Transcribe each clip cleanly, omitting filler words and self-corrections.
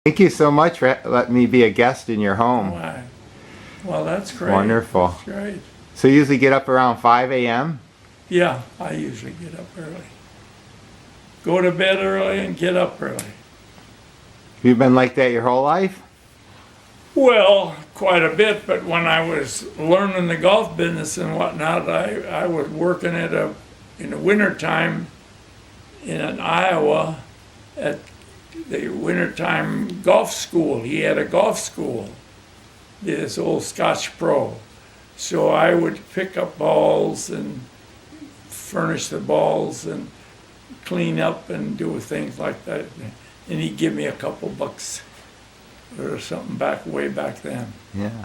Thank you so much for letting me be a guest in your home. Why? Well, that's great. Wonderful. That's great. So you usually get up around 5 a.m.? Yeah, I usually get up early. Go to bed early and get up early. Have you been like that your whole life? Well, quite a bit, but when I was learning the golf business and whatnot, I was working in the wintertime in Iowa at the wintertime golf school. He had a golf school, this old Scotch Pro. So I would pick up balls and furnish the balls and clean up and do things like that. And he'd give me a couple bucks or something way back then. Yeah.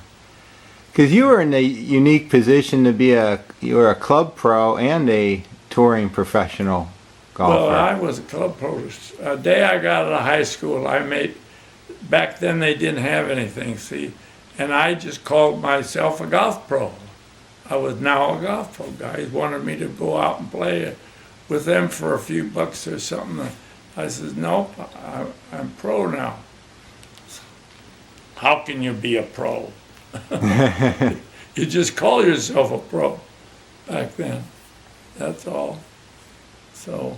Because you were in a unique position to be you were a club pro and a touring professional golfer. Well, I was a club pro. The day I got out of high school, back then they didn't have anything, see, and I just called myself a golf pro. I was now a golf pro. Guys wanted me to go out and play with them for a few bucks or something. I said, nope, I'm pro now. How can you be a pro? You just call yourself a pro back then. That's all. So.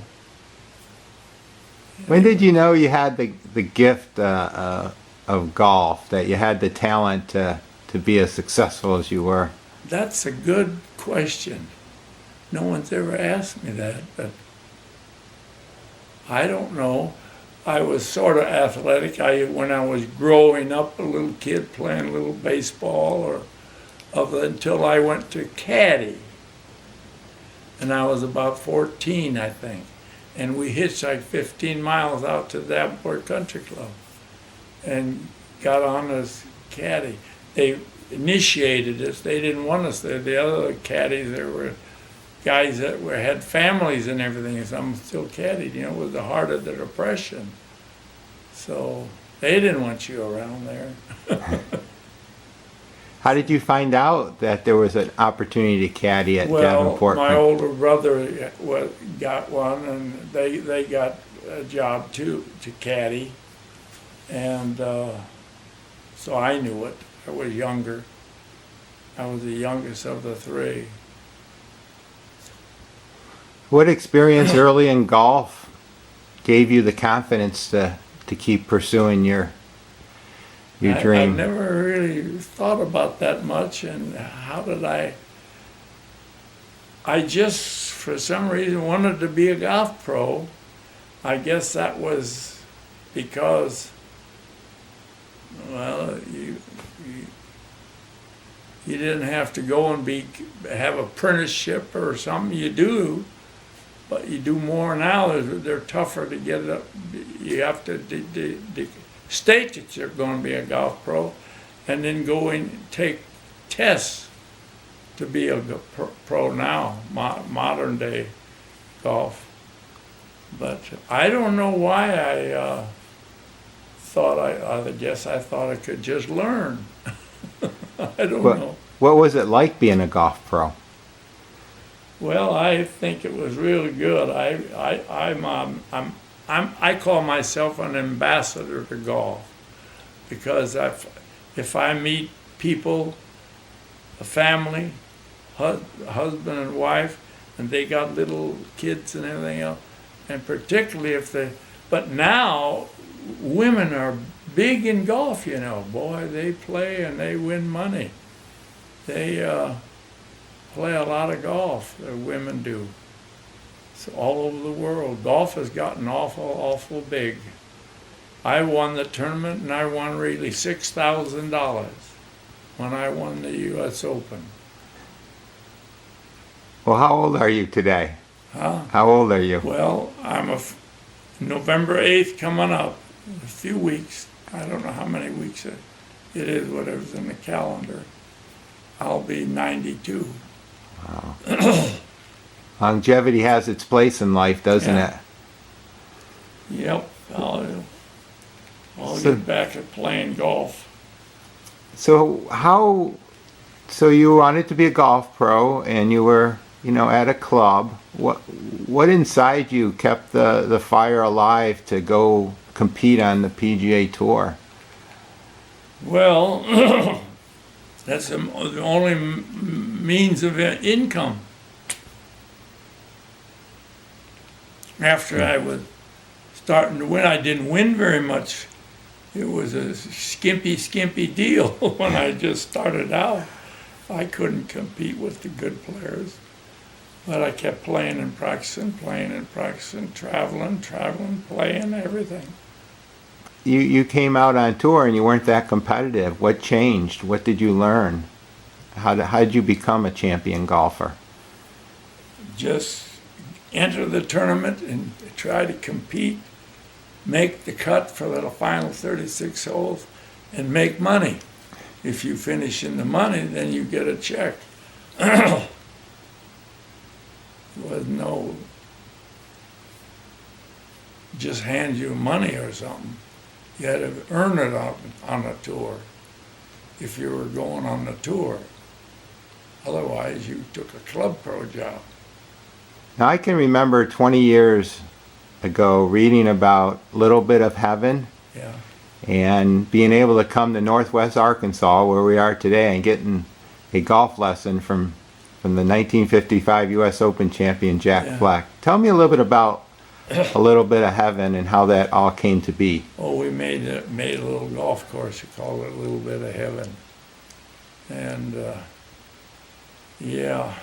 When did you know you had the gift of golf, that you had the talent to be as successful as you were? That's a good question. No one's ever asked me that, but I don't know. I was sort of athletic. When I was growing up, a little kid playing a little baseball, until I went to caddy, and I was about 14, I think, and we hitchhiked 15 miles out to Davenport Country Club, and got on as caddy. They initiated us. They didn't want us there. The other caddies, there were guys that had families and everything, and some still caddied, with the heart of the Depression. So they didn't want you around there. How did you find out that there was an opportunity to caddy at Davenport? My older brother got one, and they got a job too, to caddy. And so I knew it. I was younger. I was the youngest of the three. What experience early in golf gave you the confidence to keep pursuing your dream? I never really thought about that much, and how did I just, for some reason, wanted to be a golf pro. I guess that was because, well, you didn't have to go and have apprenticeship or something. You do, but you do more now. They're tougher to get up. You have to state that you're going to be a golf pro, and then go and take tests to be a pro now, modern day golf. But I don't know why I guess I thought I could just learn. I don't know. What was it like being a golf pro? Well, I think it was really good. I call myself an ambassador to golf, because if I meet people, a family, husband and wife, and they got little kids and everything else, and particularly but now women are big in golf, Boy, they play and they win money. They play a lot of golf, the women do. So all over the world, golf has gotten awful big. I won the tournament, and I won really $6,000 when I won the U.S. Open. Well, how old are you today? Huh? How old are you? Well, I'm November 8th coming up, a few weeks. I don't know how many weeks it is, whatever's in the calendar. I'll be 92. Wow. Longevity has its place in life, doesn't it? Yep. I'll get back to playing golf. So you wanted to be a golf pro, and you were, at a club. What inside you kept the fire alive to go compete on the PGA Tour? Well, that's the only means of income. After I was starting to win, I didn't win very much. It was a skimpy deal when I just started out. I couldn't compete with the good players. But I kept playing and practicing, traveling, playing, everything. You came out on tour and you weren't that competitive. What changed? What did you learn? How did you become a champion golfer? Just enter the tournament and try to compete, make the cut for the final 36 holes, and make money. If you finish in the money, then you get a check. There was no just hand you money or something. You had to earn it on a tour if you were going on the tour. Otherwise, you took a club pro job. Now, I can remember 20 years ago reading about Little Bit of Heaven. Yeah. And being able to come to Northwest Arkansas, where we are today, and getting a golf lesson from the 1955 U.S. Open champion Jack Fleck. Tell me a little bit about A Little Bit of Heaven and how that all came to be. Oh, we made a little golf course. We called it A Little Bit of Heaven. And, yeah,